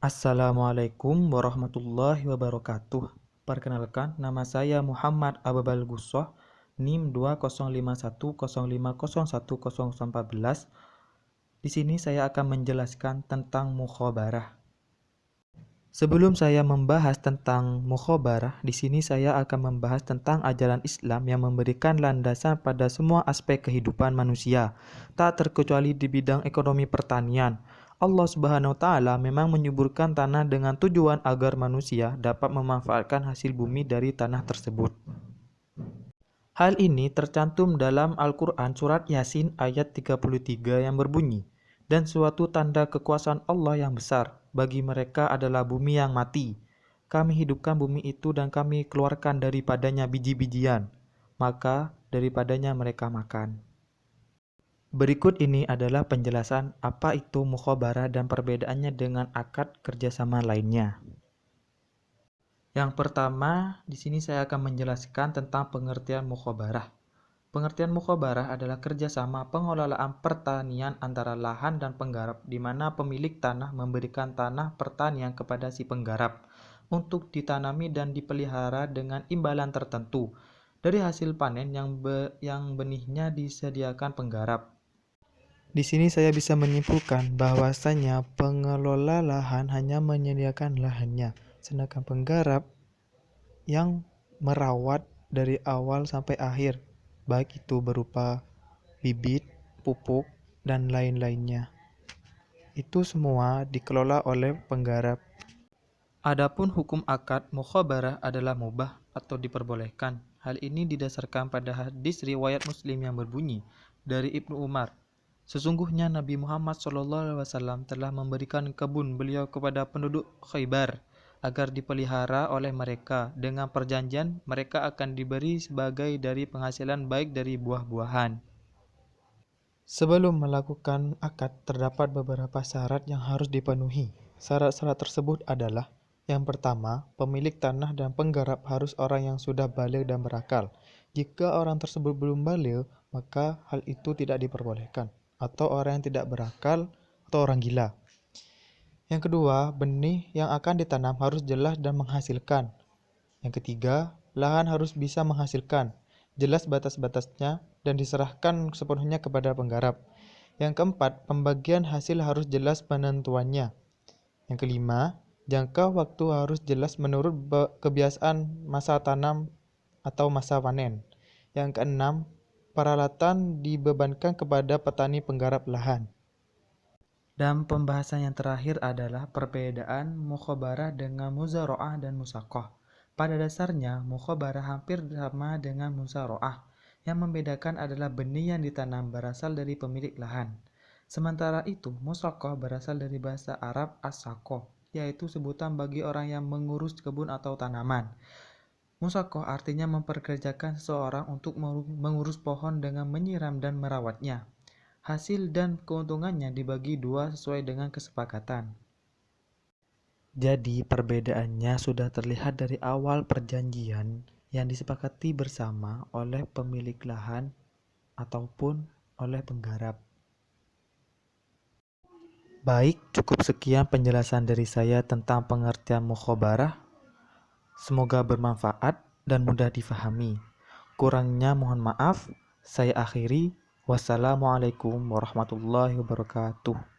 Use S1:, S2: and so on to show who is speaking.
S1: Assalamualaikum warahmatullahi wabarakatuh. Perkenalkan, nama saya Muhammad Ababal Gussoh, NIM 2051050114. Di sini saya akan menjelaskan tentang mukhabarah. Sebelum saya membahas tentang mukhabarah, di sini saya akan membahas tentang ajaran Islam yang memberikan landasan pada semua aspek kehidupan manusia, tak terkecuali di bidang ekonomi pertanian. Allah Subhanahu wa Ta'ala memang menyuburkan tanah dengan tujuan agar manusia dapat memanfaatkan hasil bumi dari tanah tersebut. Hal ini tercantum dalam Al-Quran surat Yasin ayat 33 yang berbunyi, "Dan suatu tanda kekuasaan Allah yang besar bagi mereka adalah bumi yang mati. Kami hidupkan bumi itu dan kami keluarkan daripadanya biji-bijian, maka daripadanya mereka makan." Berikut ini adalah penjelasan apa itu mukhabarah dan perbedaannya dengan akad kerjasama lainnya. Yang pertama, di sini saya akan menjelaskan tentang pengertian mukhabarah. Pengertian mukhabarah adalah kerjasama pengelolaan pertanian antara lahan dan penggarap, di mana pemilik tanah memberikan tanah pertanian kepada si penggarap untuk ditanami dan dipelihara dengan imbalan tertentu. Dari hasil panen yang benihnya disediakan penggarap. Di sini saya bisa menyimpulkan bahwasanya pengelola lahan hanya menyediakan lahannya, sedangkan penggarap yang merawat dari awal sampai akhir, baik itu berupa bibit, pupuk, dan lain-lainnya. Itu semua dikelola oleh penggarap. Adapun hukum akad mukhabarah adalah mubah atau diperbolehkan. Hal ini didasarkan pada hadis riwayat Muslim yang berbunyi dari Ibnu Umar. Sesungguhnya Nabi Muhammad SAW telah memberikan kebun beliau kepada penduduk Khaybar agar dipelihara oleh mereka. Dengan perjanjian, mereka akan diberi sebagai dari penghasilan baik dari buah-buahan. Sebelum melakukan akad, terdapat beberapa syarat yang harus dipenuhi. Syarat-syarat tersebut adalah: yang pertama, pemilik tanah dan penggarap harus orang yang sudah baligh dan berakal. Jika orang tersebut belum baligh, maka hal itu tidak diperbolehkan, atau orang yang tidak berakal, atau orang gila. Yang kedua, benih yang akan ditanam harus jelas dan menghasilkan. Yang ketiga, lahan harus bisa menghasilkan, jelas batas-batasnya, dan diserahkan sepenuhnya kepada penggarap. Yang keempat, pembagian hasil harus jelas penentuannya. Yang kelima, jangka waktu harus jelas menurut kebiasaan masa tanam atau masa panen. Yang keenam, peralatan dibebankan kepada petani penggarap lahan. Dan pembahasan yang terakhir adalah perbedaan mukhabarah dengan muzara'ah dan musaqah. Pada dasarnya, mukhabarah hampir sama dengan muzara'ah. Yang membedakan adalah benih yang ditanam berasal dari pemilik lahan. Sementara itu, musaqah berasal dari bahasa Arab as-saqah, yaitu sebutan bagi orang yang mengurus kebun atau tanaman. Musaqah artinya memperkerjakan seseorang untuk mengurus pohon dengan menyiram dan merawatnya. Hasil dan keuntungannya dibagi dua sesuai dengan kesepakatan. Jadi perbedaannya sudah terlihat dari awal perjanjian yang disepakati bersama oleh pemilik lahan ataupun oleh penggarap. Baik, cukup sekian penjelasan dari saya tentang pengertian mukhabarah. Semoga bermanfaat dan mudah difahami. Kurangnya mohon maaf. Saya akhiri. Wassalamualaikum warahmatullahi wabarakatuh.